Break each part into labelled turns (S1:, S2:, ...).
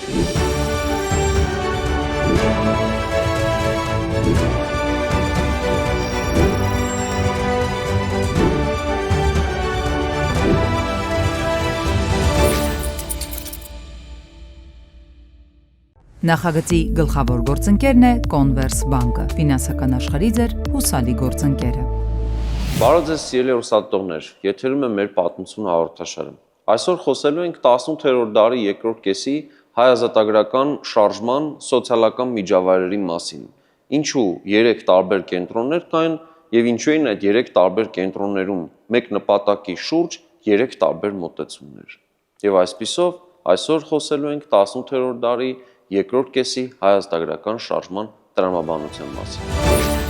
S1: Նախագծի գլխավոր գործընկերն է Converse բանկը, ֆինանսական աշխարհի ձեր հուսալի գործընկերը։
S2: Բարև ձեզ սիրելի ուսանողներ, եթերում է մեր պատմություն հաղորդաշարը։ Այսօր խոսելու ենք 18-րդ դարի երկրորդ կեսի հայ ազատագրական շարժման սոցիալական միջավայրերի մասին։ Ինչու 3 տարբեր կենտրոններ կային եւ ինչու են այդ 3 տարբեր կենտրոններում մեկ նպատակի շուրջ 3 տարբեր մոտեցումներ։ Եվ այսպիսով այսօր խոսելու ենք 18-րդ դարի երկրորդ կեսի հայ ազատագրական շարժման տրամաբանության մասին։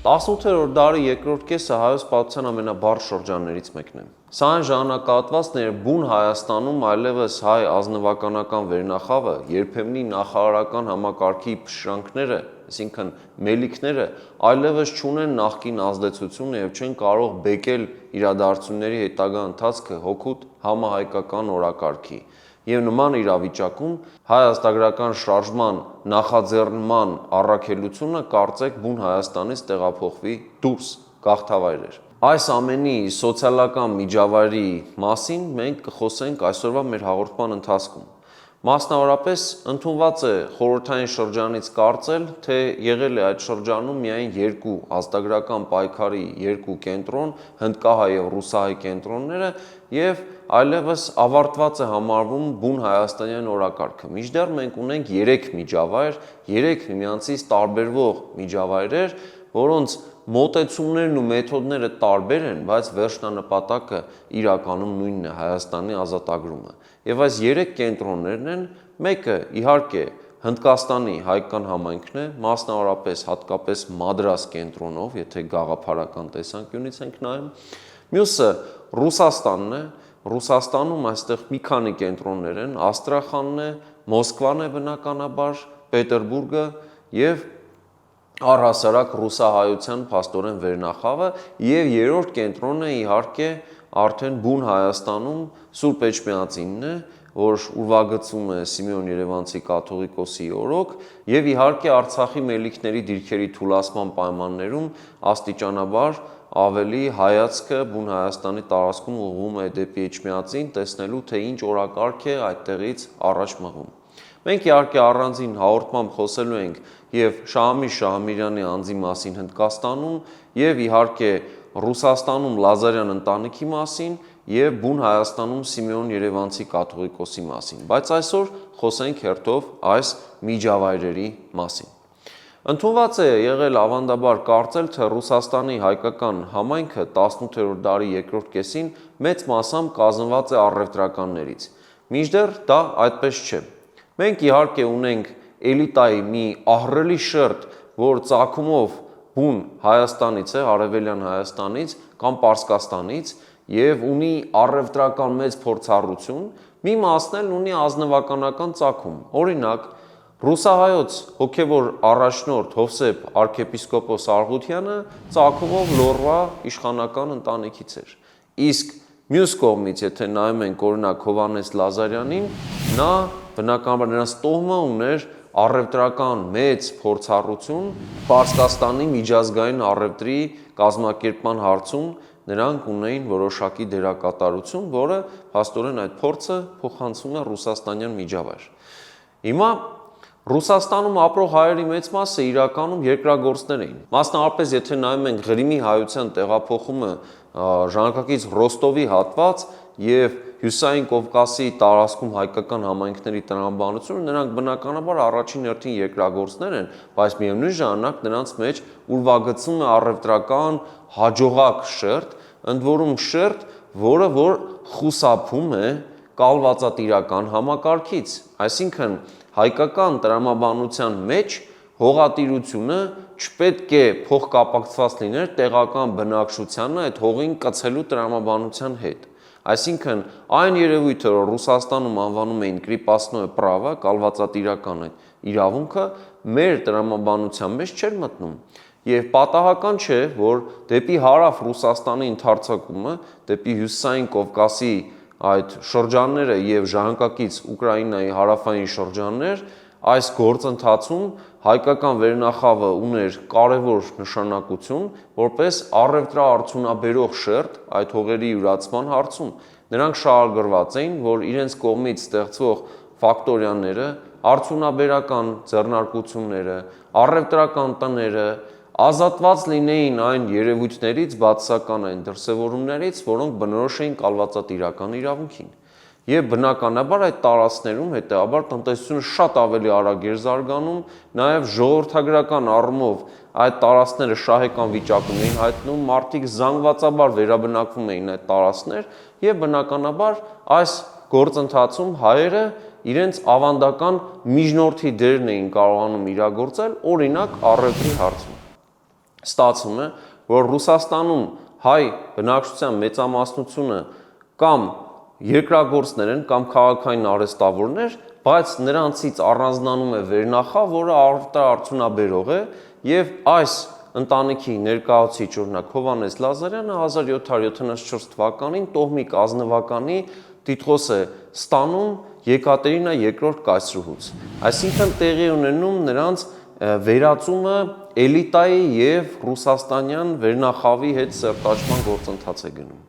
S2: 18-րդ դարի երկրորդ կեսը հայոց պատմության ամենաբարձր շրջաններից մեկն է։ Սա այն ժամանակահատվածն էր բուն Հայաստանում այլևս հայ ազնվականական վերնախավը, երբեմնի նախարարական համակարգի փշրանքները, այսինքն մելիքները, այլևս չունեն նախկին ազդեցությունը եւ չեն կարող բեկել իրադարձությունների հետագա ընթացքը հօգուտ համահայկական օրակարգի։ Եվ նման իրավիճակում հայ ազատագրական շարժման նախաձեռնման առաքելությունը կարծեք բուն Հայաստանից տեղափոխվի դուրս գաղթավայրեր։ Այս ամենի սոցիալական միջավայրի մասին մենք կխոսենք այսօրվա մեր հաղորդման ընթացքում։ Մասնավորապես ընդունված է խորհրդային շրջանից կարծել, թե եղել է այդ շրջանում միայն 2 ազատագրական պայքարի 2 կենտրոն, հնդկահայ եւ ռուսահայ կենտրոնները եւ այլևս ավարտված է համարվում բուն հայաստանյան օրակարգը։ Մինչդեռ մենք ունենք 3 միջավայր, 3 միմյանցից տարբերվող միջավայրեր, որոնց մոտեցումներն ու մեթոդները տարբեր են, բայց վերջնանպատակը իրականում նույնն է՝ Հայաստանի ազատագրումը։ Եվ այս 3 կենտրոններն են, մեկը իհարկե Հնդկաստանի հայկական համայնքն է, մասնավորապես հատկապես Մադրաս կենտրոնով, եթե գաղափարական տեսանկյունից ենք նայում, մյուսը Ռուսաստանն է, Ռուսաստանում այստեղ մի քանի կենտրոններ են, Աստրախանն է, Մոսկվան է բնականաբար, Պետերբուրգը եւ առհասարակ ռուսահայության փաստորեն վերնախավը եւ երրորդ կենտրոնը իհարկե արդեն բուն Հայաստանում Սուրբ Էջմիածինն է, որ ուրվագծում է Սիմեոն Երևանցի կաթողիկոսի օրոք եւ իհարկե Արցախի մելիքների դիրքերի թուլացման պայմաններում աստիճանաբար ավելի հայացքը բուն Հայաստանի տարածքում ուղղվում է դեպի Էջմիածին, տեսնելու թե ինչ օրակարգ է այդտեղից առաջ մղում։ Մենք իհարկե առանձին հաղորդմամբ խոսելու ենք եւ Շահամի Շահամիրյանի անձի մասին Հնդկաստանում եւ իհարկե Ռուսաստանում Լազարյան ընտանիքի մասին եւ բուն Հայաստանում Սիմեոն Երևանցի կաթողիկոսի մասին, բայց այսօր խոսենք հերթով այս միջավայրերի մասին։ Ընդունված է եղել ավանդաբար կարծել, թե Ռուսաստանի հայկական համայնքը 18-րդ դարի երկրորդ կեսին մեծ մասամբ կազմված է առևտրականներից։ Մինչդեռ դա այդպես չէ։ Մենք իհարկե ունենք էլիտայի մի ահռելի շերտ, որ ծագումով բուն Հայաստանից է, արևելյան Հայաստանից կամ Պարսկաստանից եւ ունի առևտրական մեծ փորձառություն, մի մասն էլ ունի ազնվականական ծագում։ Օրինակ, ռուսահայոց հոգևոր առաջնորդ Հովսեփ arczepiskopos Արգուտյանը ծագումով Լոռվա իշխանական ընտանիքից էր։ Իսկ մյուս կողմից, եթե նայում ենք օրինակ Հովհաննես Լազարյանին, նա բնականաբար նրանց տոհմը ուներ առևտրական մեծ փորձառություն Պարսկաստանի միջազգային առևտրի կազմակերպման հարցում նրանք ունեին որոշակի դերակատարություն, որը փաստորեն այդ փորձը փոխանցում է ռուսաստանյան միջավայր։ Հիմա Ռուսաստանում ապրող հայերի մեծ մասը իրականում երկրագործներ էին։ Մասնավորապես, եթե նայում ենք Ղրիմի հայության տեղափոխումը ժամանակակից Ռոստովի հատված եւ Հյուսային Կովկասի տարածքում հայկական համայնքների տրամաբանությունը, նրանք բնականաբար առաջին հերթին երկրագործներ են, բայց միևնույն ժամանակ նրանց մեջ ուրվագծում է առևտրական հաջողակ շերտ, ընդ որում շերտ, որը որ խուսափում է կալվածատիրական համակարգից, այսինքն հայկական տրամաբանության մեջ հողատիրությունը չպետք է փոխկապակցված լիներ տեղական բնակչությանը այդ հողին կցելու տրամաբանության հետ։ Այսինքն այն երևույթը, որ Ռուսաստանում անվանում էին крепостное право, կալվածատիրական իրավունքը, մեր տրամաբանության մեջ չէր մտնում։ Եվ պատահական չէ, որ դեպի հարավ Ռուսաստանի ընդարձակումը, դեպի Հյուսիսային Կովկասի այդ շրջանները եւ ժամանակակից Ուկրաինայի հարավային շրջաններ, այս գործընթացում հայկական վերնախավը ուներ կարևոր նշանակություն, որպես առևտրաարդյունաբերող շերտ այդ հողերի յուրացման հարցում։ Նրանք շահագրգռված էին, որ իրենց կողմից ստեղծվող ֆակտորիաները, արդյունաբերական ձեռնարկությունները, առևտրական տները ազատված լինեին այն երևույթներից, բացասական այն դրսևորումներից, որոնք բնորոշ էին կալվածատիրական իրավունքին։ Եվ բնականաբար այդ տարածքներում հետեւաբար տնտեսությունը շատ ավելի արագ էր զարգանում, նաև ժողովրդագրական առումով այդ տարածքները շահեկան վիճակում էին հայտնում, մարդիկ զանգվածաբար վերաբնակվում էին այդ տարածքներ եւ բնականաբար այս գործընթացում հայերը իրենց ավանդական միջնորդի դերն էին կարողանում իրագործել, օրինակ առևտրի հարցում։ Ստացվում է, որ Ռուսաստանում հայ բնակչության մեծամասնությունը կամ երկրագործներ են կամ քաղաքային արհեստավորներ, բայց նրանցից առանձնանում է վերնախավ, որը առևտրաարդյունաբերող է, եւ այս ընտանիքի ներկայացուցիչ օրինակ Հովհաննես Լազարյանը 1774 թվականին Տոհմիկ ազնվականի տիտղոս է ստանում Եկատերինա II կայսրուհուց։ Այսինքն տեղի ունենում նրանց վերածումը էլիտայի եւ ռուսաստանյան վերնախավի հետ սերտաճման գործընթաց է գնում։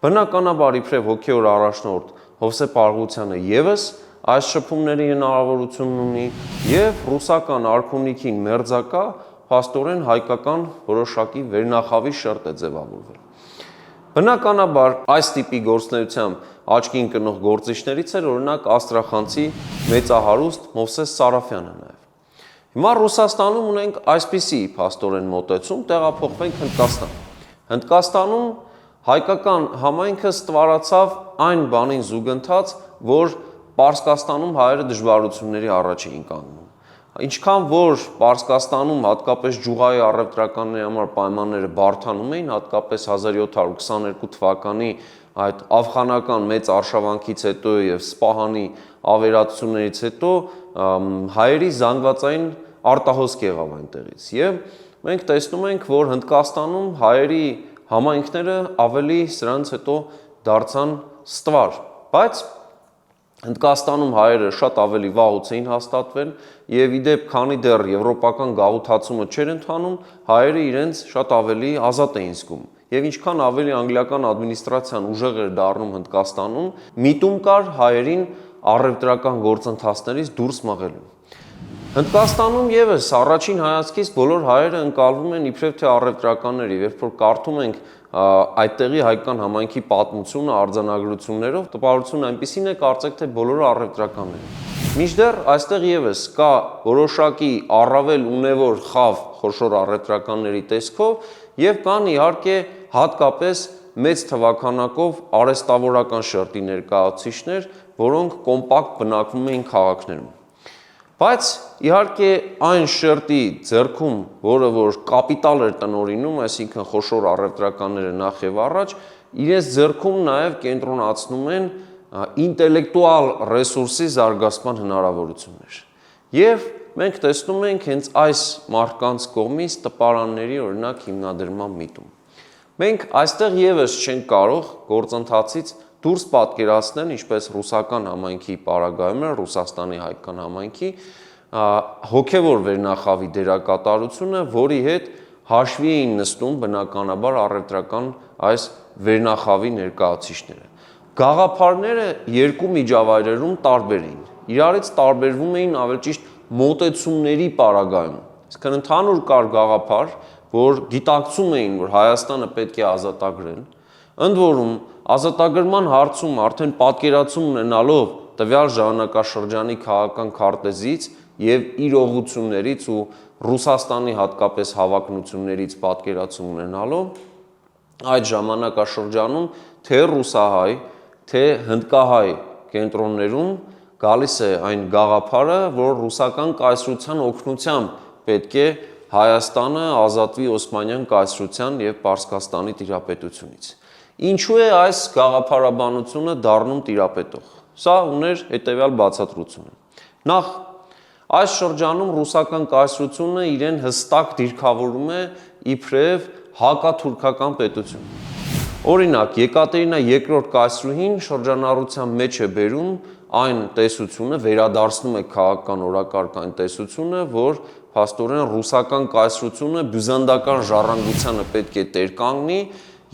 S2: Բնականաբար իբրև հոգեոր առաջնորդ Հովսեփ Արգուտյանը եւս այս շփումների հնարավորությունն ունի եւ ռուսական արքունիքին մերձակա փաստորեն հայկական որոշակի վերնախավի շերտ է ձևավորվել։ Բնականաբար այս տիպի գործունեությամբ աչքի ընկնող գործիչներից էր օրինակ աստրախանցի մեծահարուստ Մովսես Սարաֆյանը նաեւ։ Հիմա Ռուսաստանում ունենք այսպիսի փաստորեն մոտեցում, տեղափոխվենք Հնդկաստան։ Հնդկաստանում հայկական համայնքը ստվարացավ այն բանին զուգընթաց, որ Պարսկաստանում հայերը դժվարությունների առաջ էին կանգնում։ Ինչքան որ Պարսկաստանում հատկապես ջուղայի առևտրականների համար պայմանները բարդանում էին, հատկապես 1722 թվականի այդ աֆղանական մեծ արշավանքից հետո եւ Սպահանի ավերածություններից հետո հայերի զանգվածային արտահոսք եղավ այնտեղից եւ մենք տեսնում ենք, որ Հնդկաստանում հայերի համայնքները ավելի սրանց հետո դարձան ստվար, բայց Հնդկաստանում հայերը շատ ավելի վաղուց էին հաստատվել եւ իդեպ քանի դեռ եվրոպական գաղութացումը չէր ընթանում, հայերը իրենց շատ ավելի ազատ էին զգում։ Եվ ինչքան ավելի անգլիական ադմինիստրացիան ուժեղ էր դառնում Հնդկաստանում, միտում կար հայերին առևտրական գործընթացներից դուրս մղելու։ Հնդկաստանում եւս առաջին հայացքից բոլոր հայերը ընկալվում են իբրև թե առևտրականների, երբ որ կարդում ենք այդտեղի հայկական համայնքի պատմությունը արձանագրություններով, տպավորությունն այնպեսին է, կարծեք թե բոլորը առևտրականներ են։ Մինչդեռ այստեղ եւս կա որոշակի առավել ունևոր խավ խոշոր առևտրականների տեսքով եւ կան իհարկե հատկապես մեծ թվականակով արհեստավորական շերտի ներկայացուցիչներ, որոնք կոմպակտ բնակվում էին քաղաքներում։ Բայց իհարկե այն շերտի ձեռքում, որը որ կապիտալ էր տնօրինում, այսինքն խոշոր առևտրականները նախ եւ առաջ, իրենց ձեռքում նաեւ կենտրոնացնում են ինտելեկտուալ ռեսուրսի զարգացման հնարավորություններ։ Եվ մենք տեսնում ենք հենց այս մարդկանց կողմից տպարանների օրինակ հիմնադրման միտում։ Մենք այստեղ եւս չենք կարող գործընթացից դուրս պատկերացնել, ինչպես ռուսական համայնքի պարագայում է Ռուսաստանի հայկական համայնքի հոգևոր վերնախավի դերակատարությունը, որի հետ հաշվի էին նստում բնականաբար առևտրական այս վերնախավի ներկայացուցիչները։ Գաղափարները երկու միջավայրերում տարբեր էին։ Իրարից տարբերվում էին ավելի ճիշտ մոտեցումների պարագայում։ Այսինքն ընդհանուր կար գաղափար, որ գիտակցում էին, որ Հայաստանը պետք է ազատագրել, ընդ որում ազատագրման հարցում արդեն պատկերացում ունենալով տվյալ ժամանակաշրջանի քաղաքական քարտեզից եւ իրողություններից ու Ռուսաստանի հատկապես հավակնություններից պատկերացում ունենալով այդ ժամանակաշրջանում թե ռուսահայ, թե հնդկահայ կենտրոններում գալիս է այն գաղափարը, որ ռուսական կայսրության օգնությամբ պետք է Հայաստանը ազատվի Օսմանյան կայսրության եւ Պարսկաստանի տիրապետությունից։ Ինչու է այս գաղափարաբանությունը դառնում տիրապետող։ Սա ուներ հետևյալ բացատրությունը։ Նախ այս շրջանում ռուսական կայսրությունը իրեն հստակ դիրքավորում է իբրև հակաթուրքական պետություն։ Օրինակ, Եկատերինա II կայսրուհին շրջանառության մեջ է բերում այն տեսությունը, վերադարձնում է քաղաքական օրակարգ այն տեսությունը, որ փաստորեն ռուսական կայսրությունը բյուզանդական ժառանգությանը պետք է տեր կանգնի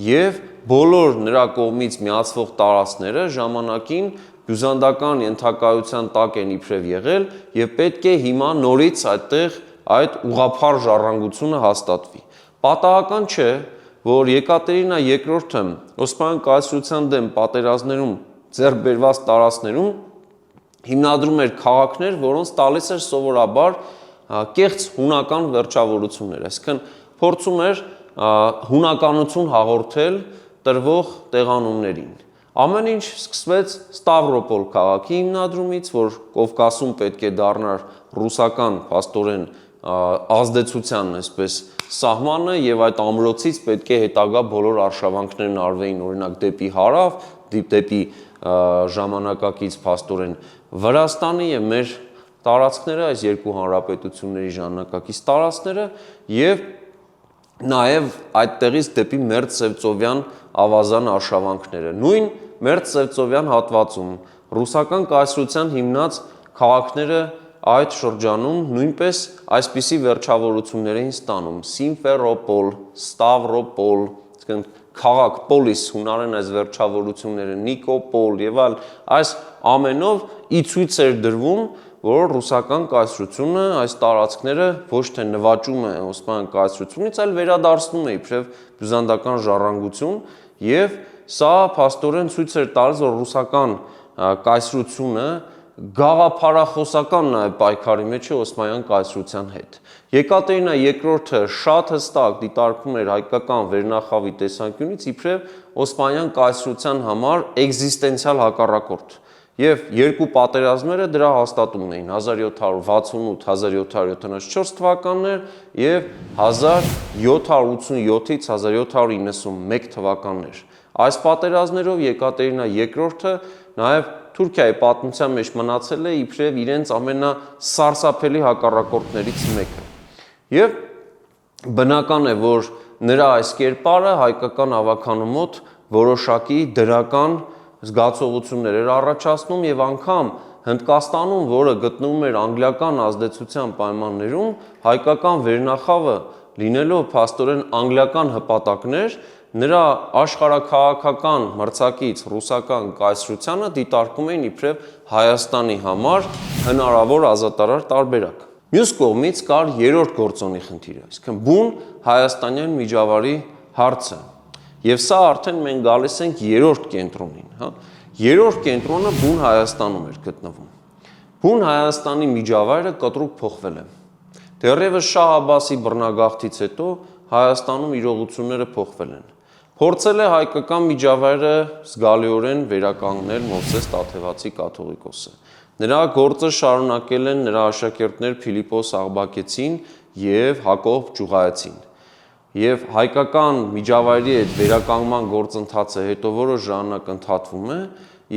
S2: եւ բոլոր նրա կողմից միացվող տարածքները ժամանակին բյուզանդական ենթակայության տակ են իբրև եղել եւ պետք է հիմա նորից այդտեղ այդ ուղղափառ ժառանգությունը հաստատվի։ Պատահական չէ, որ Եկատերինա II-ը Օսմանյան կայսրության դեմ պատերազմներում ձեռք բերված տարածքներում հիմնադրում էր քաղաքներ, որոնց տալիս էր սովորաբար կեղծ հունական վերջավորություններ, այսինքն փորձում էր հունականություն հաղորդել տրվող տեղանուններին։ Ամեն ինչ սկսվեց Ստավրոպոլ քաղաքի հիմնադրումից, որ Կովկասում պետք է դառնար ռուսական փաստորեն ազդեցության այսպես սահմանը եւ այդ ամրոցից պետք է հետագա բոլոր արշավանքներն արվեին օրինակ դեպի հարավ, դեպի ժամանակակից փաստորեն Վրաստանի եւ մեր տարածքները, այս երկու հանրապետությունների ժամանակակից տարածքները եւ նաեւ այդտեղից դեպի Մերձսևծովյան ավազան արշավանքները։ Նույն Մերձսևծովյան հատվածում ռուսական կայսրության հիմնած քաղաքները այդ շրջանում նույնպես այսպիսի վերջավորություններ էին ստանում Սիմֆերոպոլ, Ստավրոպոլ, այսինքն քաղաք պոլիս հունարեն այս վերջավորությունները Նիկոպոլ եւ այլ այս ամենով ի ցույց էր դրվում, որ ռուսական կայսրությունը այս տարածքները ոչ թե նվաճում է Օսմանյան կայսրությունից, այլ վերադարձնում է իբրև բյուզանդական ժառանգություն եւ սա փաստորեն ցույց էր տալիս, որ ռուսական կայսրությունը գաղափարախոսական նաև պայքարի մեջ է Օսմանյան կայսրության հետ։ Եկատերինա II-ը շատ հստակ դիտարկում էր հայկական վերնախավի տեսանկյունից իբրև Օսմանյան կայսրության համար էկզիստենցիալ հակառակորդ։ Եւ երկու պատերազմները դրա հաստատումն էին 1768-1774 թվականներ եւ 1787-ից 1791 թվականներ։ Այս պատերազմներով Եկատերինա II-ը նաև Թուրքիայի պատմության մեջ մնացել է իբրև իրենց ամենասարսափելի հակառակորդներից մեկը։ Եվ բնական է, որ նրա այս կերպարը հայկական ավականու մոտ որոշակի դրական զգացողություններ էր առաջացնում եւ անգամ Հնդկաստանում, որը գտնվում էր անգլիական ազդեցության պայմաններում, հայկական վերնախավը լինելով փաստորեն անգլիական հպատակներ, նրա աշխարհաքաղաքական մրցակից ռուսական կայսրությանը դիտարկում էին իբրև Հայաստանի համար հնարավոր ազատարար տարբերակ։ Մյուս կողմից կար երրորդ գործոնի խնդիրը, այսինքն բուն հայաստանյան միջավայրի հարցը։ Եվ սա արդեն մենք գալիս ենք երրորդ կենտրոնին, հա։ Երրորդ կենտրոնը բուն Հայաստանում էր գտնվում։ Բուն Հայաստանի միջավայրը կտրուկ փոխվել է։ Դեռևս Շահ Աբասի բռնագաղթից հետո Հայաստանում իրողությունները փոխվել են։ Փորձել է հայկական միջավայրը զգալիորեն վերականգնել Մովսես Տաթևացի կաթողիկոսը։ Նրա գործը շարունակել են նրա աշակերտներ Փիլիպոս Աղբակեցին եւ Հակոբ Ջուղայեցին։ Եվ հայկական միջավայրի այդ վերականգնման գործընթացը հետո որոշ ժամանակ ընդհատվում է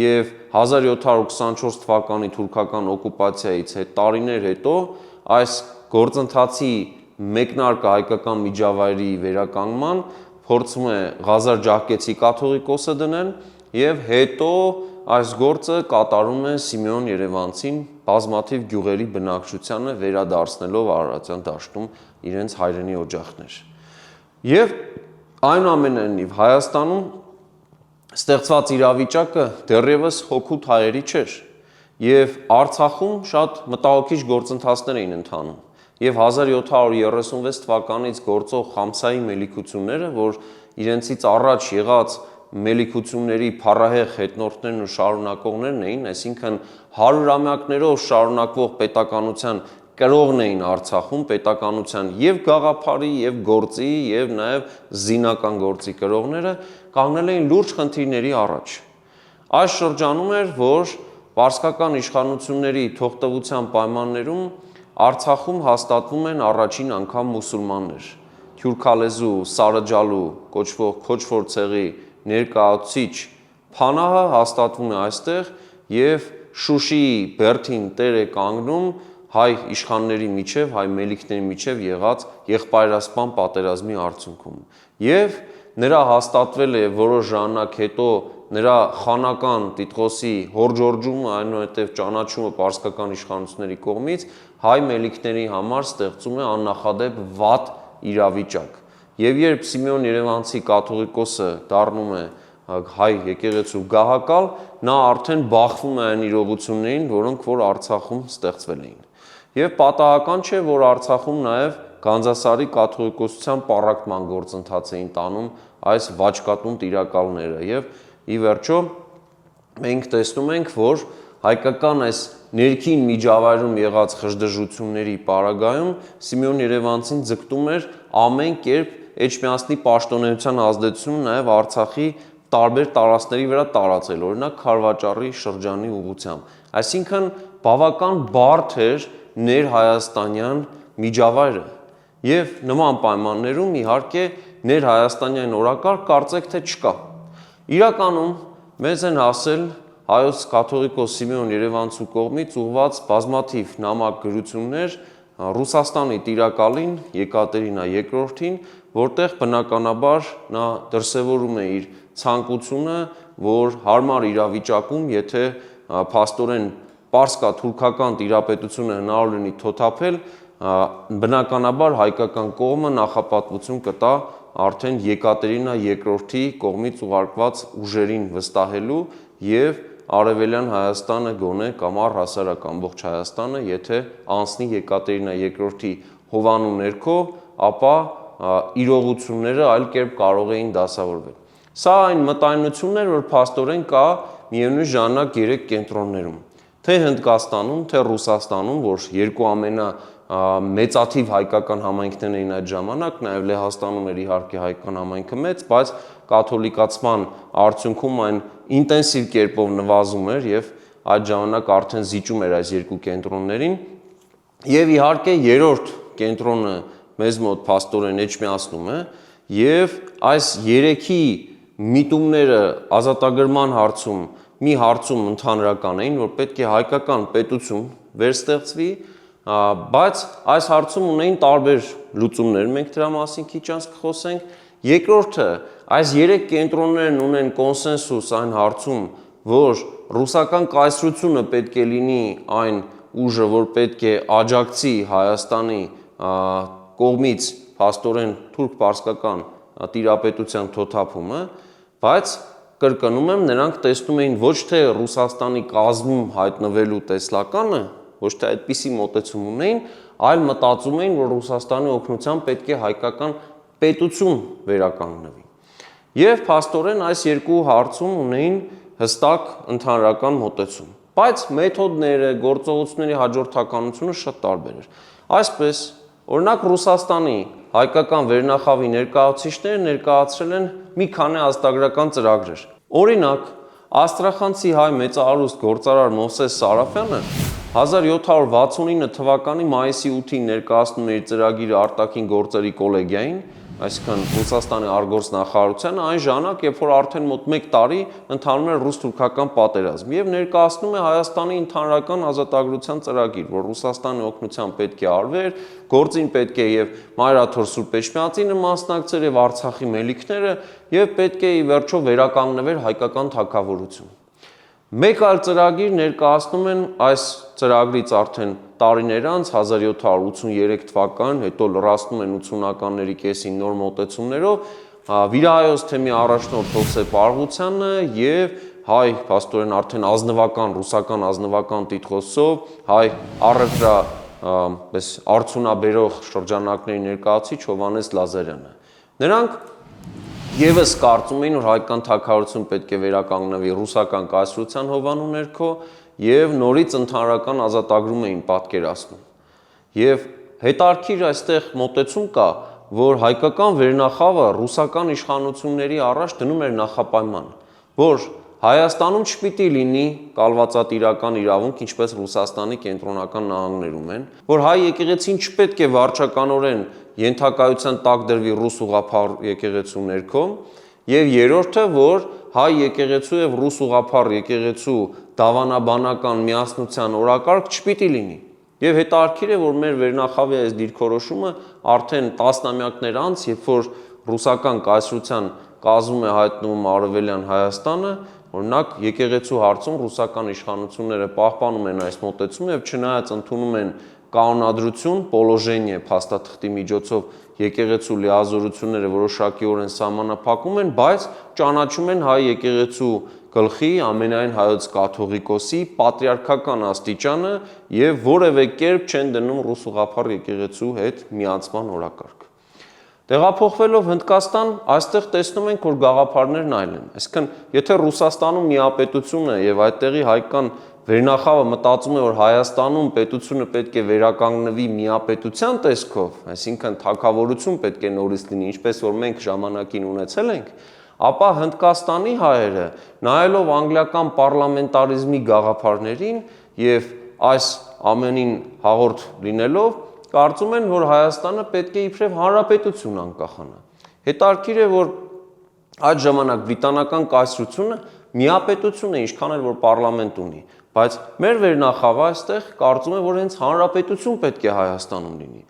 S2: եւ 1724 թվականի թուրքական օկուպացիայից տարիներ հետո այս գործընթացի մեկնարկը հայկական միջավայրի վերականգնման փորձում է Ղազար Ջահկեցի կաթողիկոսը դնել եւ հետո այս գործը կատարում է Սիմեոն Երևանցին բազմաթիվ գյուղերի բնակչությանը վերադարձնելով Արարատյան դաշտում իրենց հայրենի օջախներ։ Եվ այնուամենայնիվ Հայաստանում ստեղծված իրավիճակը դեռևս հոգուտ հայերի չէր եւ Արցախում շատ մտահոգիչ գործընթացներ էին ընթանում եւ 1736 թվականից գործող Խամսայի մելիքությունները, որ իրենցից առաջ եղած մելիքությունների փառահեղ հետնորդներն ու շարունակողներն էին, այսինքն 100-ամյակներով շարունակվող պետականության կրողն էին Արցախում, պետականության եւ գաղափարի, եւ գործի, եւ նաեւ զինական գործի կրողները կանգնել էին լուրջ խնդիրների առաջ։ Այս շրջանում էր, որ պարսկական իշխանությունների թողտվության պայմաններում Արցախում հաստատվում են առաջին անգամ մուսուլմաններ։ Թյուրքալեզու, Սարաջալու կոչվող քոչվոր ցեղի ներկայացուցիչ Փանահը հաստատվում է այստեղ եւ Շուշիի բերդին տեր է կանգնում հայ իշխանների միջև, հայ մելիքների միջև եղած եղբայրասպան պատերազմի արդյունքում։ Եվ նրա հաստատվել է որոշ ժամանակ հետո նրա խանական տիտղոսի հորջորջումը, այնուհետև ճանաչումը պարսկական իշխանությունների կողմից հայ մելիքների համար ստեղծում է աննախադեպ վատ իրավիճակ։ Եվ երբ Սիմեոն Երևանցի կաթողիկոսը դառնում է հայ եկեղեցու գահակալ, նա արդեն բախվում է այն իրողություններին, որոնք որ Արցախում ստեղծվել էին։ Եվ պատահական չէ, որ Արցախում նաև Գանձասարի կաթողիկոսության պառակտման գործընթաց էին տանում այս վաճկատուն տիրակալները եւ ի վերջո մենք տեսնում ենք, որ հայկական այս ներքին միջավայրում եղած խժդժությունների պարագայում Սիմեոն Երևանցին ձգտում էր ամեն կերպ Էջմիածնի պաշտոնեության ազդեցությունը նաև Արցախի տարբեր տարածքների վրա տարածել, օրինակ Քարվաճառի շրջանի ուղղությամբ։ Այսինքն բավական բարդ էր ներհայաստանյան միջավայրը եւ նման պայմաններում իհարկե ներհայաստանյան օրակարգ կարծեք թե չկա։ Իրականում մեզ են ասել հայոց կաթողիկոս Սիմեոն Երևանցու կողմից ուղղված բազմաթիվ նամակ-գրություններ Ռուսաստանի տիրակալին Եկատերինա II-ին, որտեղ բնականաբար նա դրսևորում է իր ցանկությունը, որ հարմար իրավիճակում, եթե փաստորեն պարսկա-թուրքական տիրապետությունը հնարավոր լինի թոթափել, բնականաբար հայկական կողմը նախապատվություն կտա արդեն Եկատերինա II-ի կողմից ուղարկված ուժերին վստահելու եւ Արևելյան Հայաստանը գոնե կամ առհասարակ ամբողջ Հայաստանը, եթե անցնի Եկատերինա II-ի հովանու ներքո, ապա իրողությունները այլ կերպ կարող էին դասավորվել։ Սա այն մտայնությունն էր, որ փաստորեն կա միևնույն ժամանակ 3 կենտրոններում, թե Հնդկաստանում, թե Ռուսաստանում, որ երկու ամենամեծաթիվ հայկական համայնքներն էին այդ ժամանակ, նաև Լեհաստանում էր իհարկե հայկական համայնքը մեծ, բայց կաթոլիկացման արդյունքում այն ինտենսիվ կերպով նվազում էր եւ այդ ժամանակ արդեն զիջում էր այս երկու կենտրոններին եւ իհարկե երրորդ կենտրոնը մեզ մոտ փաստորեն Էջմիածնում է եւ այս երեքի միտումները ազատագրման հարցում մի հարցում ընդհանրական էին, որ պետք է հայկական պետություն վերստեղծվի, բայց այս հարցում ունեին տարբեր լուծումներ, մենք դրա մասին քիչ անց կխոսենք։ Երկրորդը, այս երեք կենտրոններն ունեն կոնսենսուս այն հարցում, որ ռուսական կայսրությունը պետք է լինի այն ուժը, որ պետք է աջակցի Հայաստանի կողմից փաստորեն թուրք-պարսկական տիրապետության թոթափումը, բայց կրկնում եմ, նրանք տեսնում էին ոչ թե Ռուսաստանի կազմում հայտնվելու տեսլականը, ոչ թե այդպիսի մոտեցում ունեին, այլ մտածում էին, որ Ռուսաստանի օգնությամբ պետք է հայկական պետություն վերականգնվի։ Եվ փաստորեն այս երկու հարցում ունեին հստակ ընդհանրական մոտեցում։ Բայց մեթոդները, գործողությունների հաջորդականությունը շատ տարբեր էր։ Այսպես, օրինակ Ռուսաստանի հայկական վերնախավի ներկայացուցիչները ներկայացրել են մի քանի ազատագրական ծրագրեր։ Օրինակ, աստրախանցի հայ մեծարուստ գործարար Մովսես Սարաֆյանը 1769 թվականի մայիսի 8-ին ներկայացնում է իր ծրագիրը արտաքին գործերի կոլեգիային, այսինքն Ռուսաստանի արտգործնախարարությանը, այն ժամանակ, երբ որ արդեն մոտ 1 տարի ընթանում է ռուս-թուրքական պատերազմ եւ ներկայացնում է Հայաստանի ընդհանրական ազատագրության ծրագիր, որ Ռուսաստանի օգնությամբ պետք է արվեր, գործին պետք է եւ Մայրաթոր Սուրբ Էջմիածինը մասնակցեր եւ Արցախի մելիքները եւ պետք է ի վերջո վերականգնվեր հայկական թագավորություն։ Մեկ այլ ծրագիր ներկայացնում են այս ծրագրից արդեն տարիներ անց 1783 թվականին, հետո լրացնում են 80-ականների կեսին նոր մոտեցումներով Վիրահայոց թեմի առաջնորդ Հովսեփ Արղուցյանը եւ հայ փաստորեն արդեն ազնվական ռուսական ազնվական տիտղոսով հայ առևտրա արդյունաբերող շրջանակների ներկայացուցիչ Հովհաննես Լազարյանը։ Նրանք Եվս կարծում էին, որ հայկական թագավորություն պետք է վերականգնվի ռուսական կայսրության հովանու ներքո եւ նորից ընդհանրական ազատագրում էին պատկերացնում։ Եվ հետարքիր այստեղ մոտեցում կա, որ հայկական վերնախավը ռուսական իշխանությունների առաջ դնում էր նախապայման, որ Հայաստանում չպիտի լինի կալվածատիրական իրավունք, ինչպես Ռուսաստանի կենտրոնական նահանգներում են, որ հայ եկեղեցին չպետք է վարչականորեն ենթակայության տակ դրվի ռուս ուղղափառ եկեղեցու ներքո, եւ երրորդը, որ հայ եկեղեցու եւ ռուս ուղղափառ եկեղեցու դավանաբանական միասնության օրակարգ չպիտի լինի։ Եվ հետաքրքիր է, որ մեր վերնախավի այս դիրքորոշումը արդեն տասնամյակներ անց, երբ որ ռուսական կայսրության կազմում է հայտնվում Արևելյան Հայաստանը, օրինակ եկեղեցու հարցում ռուսական իշխանությունները պահպանում են այս մոտեցումը եւ չնայած ընդունում են կանոնադրություն, պոլոժենիե փաստաթղթի միջոցով եկեղեցու լիազորությունները որոշակիորեն սահմանափակում են, բայց ճանաչում են հայ եկեղեցու գլխի ամենայն հայոց կաթողիկոսի պատրիարքական աստիճանը եւ որևէ կերպ չեն դնում ռուս ուղղափառ եկեղեցու հետ միացման օրակարգ։ Տեղափոխվելով Հնդկաստան, այստեղ տեսնում ենք, որ գաղափարներն այլ են։ Այսինքն, եթե Ռուսաստանում միապետություն է եւ այդտեղի հայկական վերնախավը մտածում է, որ Հայաստանում պետությունը պետք է վերականգնվի միապետության տեսքով, այսինքն թագավորություն պետք է նորից լինի, ինչպես որ մենք ժամանակին ունեցել ենք, ապա Հնդկաստանի հայերը, նայելով անգլիական պարլամենտարիզմի գաղափարներին եւ այս ամենին հաղորդ լինելով, կարծում են, որ Հայաստանը պետք է իբրև հանրապետություն անկախանա։ Հետաքրքիր է, որ այդ ժամանակ բրիտանական կայսրությունը միապետություն է, ինչքան էլ որ պարլամենտ ունի, բայց մեր վերնախավը այստեղ կարծում է, որ հենց հանրապետություն պետք է Հայաստանում լինի։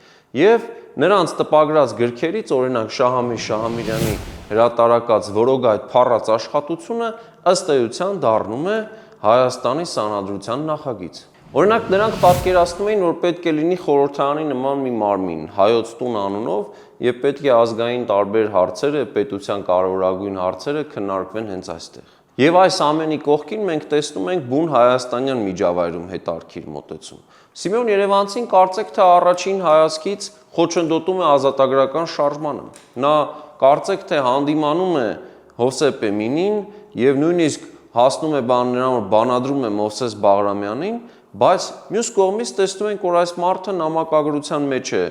S2: Եվ նրանց տպագրած գրքերից, օրինակ Շահամիր Շահամիրյանի հրատարակած որոգայթ փառած աշխատությունը ըստ էության դառնում է Հայաստանի սահմանադրության նախագիծ։ Օրինակ նրանք պատկերացնում էին, որ պետք է լինի խորհրդարանի նման մի մարմին, հայոց տուն անունով, եւ պետք է ազգային տարբեր հարցերը, պետության կարևորագույն հարցերը քննարկվեն հենց այստեղ։ Եվ այս ամենի կողքին մենք տեսնում ենք բուն հայաստանյան միջավայրում հետարքիր մոտեցում։ Սիմեոն Երևանցին կարծեք թե առաջին հայացքից խոչընդոտում է ազատագրական շարժմանը։ Նա կարծեք թե հանդիմանում է Հովսեփ Էմինին եւ նույնիսկ հասնում է նրան, որ բանադրում է Մովսես Բաղրամյանին, բայց մյուս կողմից տեսնում ենք, որ այս մարդը նամակագրության մեջ է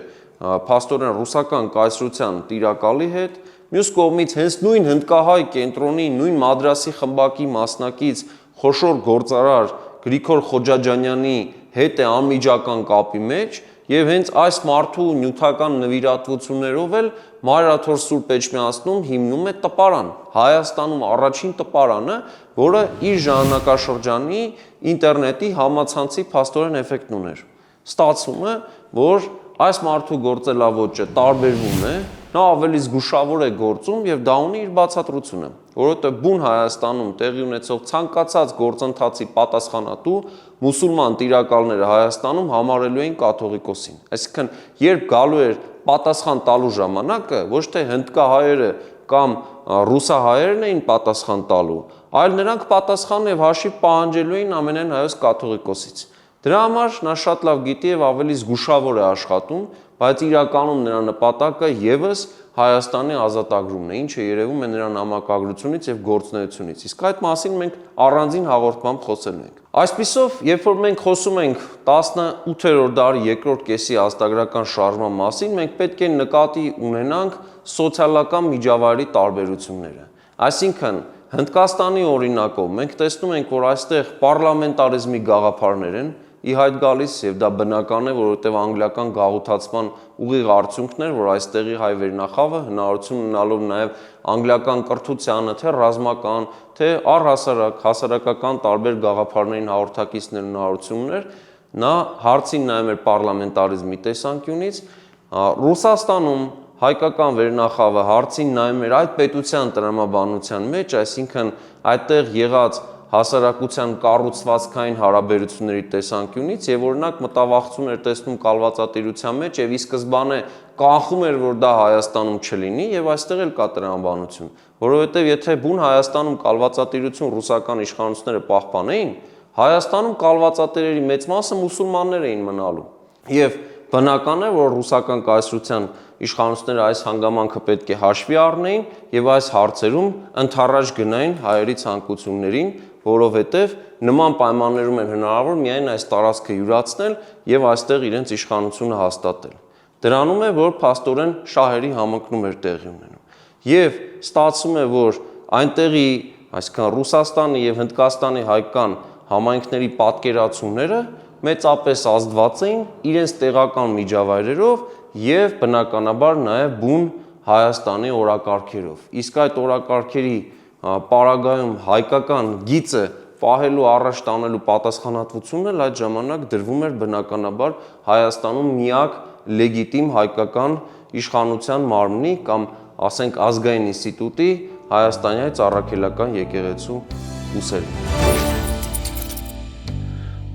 S2: փաստորեն ռուսական կայսրության տիրակալի հետ, մյուս կողմից հենց նույն հնդկահայ կենտրոնի, նույն Մադրասի խմբակի մասնակից խոշոր գործարար Գրիգոր Խոջաջանյանի հետ է անմիջական կապի մեջ եւ հենց այս մարդու նյութական նվիրատվություններով էլ Մայրաթոր Սուրբ Էջմիածնում հիմնում է տպարան, Հայաստանում առաջին տպարանը, որը իր ժամանակաշրջանի ինտերնետի համացանցի փաստորեն էֆեկտն ուներ։ Ստացվում է, որ այս մարդու գործելավոճը տարբերվում է, նա ավելի զգուշավոր է գործում եւ դա ունի իր բացատրությունը, որովհետեւ բուն Հայաստանում տեղի ունեցող ցանկացած գործընթացի պատասխանատու մուսուլման տիրակալները Հայաստանում համարելու էին կաթողիկոսին։ Այսինքն, երբ գալու էր պատասխան տալու ժամանակը, ոչ թե հնդկահայերը կամ ռուսահայերն էին պատասխան տալու, այլ նրանք պատասխան եւ հաշիվ պահանջելու էին ամենայն հայոց կաթողիկոսից։ Դրա համար նա շատ լավ գիտի եւ ավելի զգուշավոր է աշխատում, բայց իրականում նրա նպատակը եւս Հայաստանի ազատագրումն է, ինչը երևում է նրա նամակագրությունից եւ գործունեությունից։ Իսկ այդ մասին մենք առանձին հաղորդմամբ խոսելու ենք։ Այսպիսով, երբ որ մենք խոսում ենք 18-րդ դարի երկրորդ կեսի ազատագրական շարժման մասին, մենք պետք է նկատի ունենանք սոցիալական միջավայրի տարբերությունները։ Այսինքն, Հնդկաստանի օրինակով մենք տեսնում ենք, որ այստեղ պարլամենտարիզմի գաղափարներ են ի հայտ գալիս եւ դա բնական է, որովհետեւ անգլիական գաղութացման ուղիղ արդյունքն էր, որ այստեղի հայ վերնախավը հնարավորություն ունենալով նաեւ անգլիական կրթությանը, թե ռազմական, թե առհասարակ հասարակական տարբեր գաղափարներին հաղորդակիցներ հնարավորություն ուներ, նա հարցին նայում էր պարլամենտարիզմի տեսանկյունից, Ռուսաստանում հայկական վերնախավը հարցին նայում էր այդ պետության տրամաբանության մեջ, այսինքն այդտեղ եղած հասարակության կառուցվածքային հարաբերությունների տեսանկյունից եւ օրինակ մտավախություն էր տեսնում կալվածատիրության մեջ եւ ի սկզբանե կանխում էր, որ դա Հայաստանում չլինի եւ այստեղ էլ կա տրամաբանություն, որովհետեւ եթե բուն Հայաստանում կալվածատիրություն ռուսական իշխանությունները պահպանեին, Հայաստանում կալվածատերերի մեծ մասը մուսուլմաններ էին մնալու եւ բնական է, որ ռուսական կայսրության իշխանությունները այս հանգամանքը պետք է հաշվի առնեին եւ այս հարցերում ընդառաջ գնային հայերի ցանկություններին, որովհետեւ նման պայմաններում են հնարավոր միայն այս տարածքը յուրացնել եւ այստեղ իրենց իշխանությունը հաստատել։ Դրանում է, որ փաստորեն շահերի համընկնում էր տեղի ունենում։ Եվ ստացվում է, որ այնտեղի, այսինքն Ռուսաստանի եւ Հնդկաստանի հայկական համայնքների պատկերացումները մեծապես ազդված էին իրենց տեղական միջավայրերով եւ բնականաբար նաեւ բուն Հայաստանի օրակարգերով։ Իսկ այդ օրակարգերի պարագայում հայկական գիծը պահելու առաջ տանելու պատասխանատվությունն էլ այդ ժամանակ դրվում էր բնականաբար Հայաստանում միակ լեգիտիմ հայկական իշխանության մարմնի կամ ասենք ազգային ինստիտուտի Հայաստանյաց առաքելական եկեղեցու ուսերին։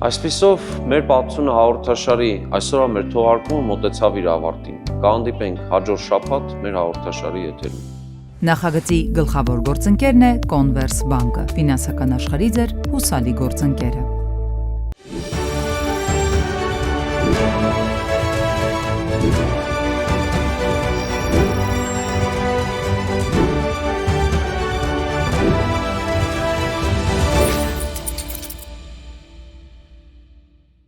S2: Այսպիսով մեր պատմությունը հաղորդաշարի այսօրվա մեր թողարկումը մոտեցավ իր ավարտին։ Կհանդիպենք հաջորդ շաբաթ մեր հաղորդաշարի եթերում։
S1: Նախագծի գլխավոր գործընկերն է Converse Bank-ը, ֆինանսական աշխարհի ձեր հուսալի գործընկերը։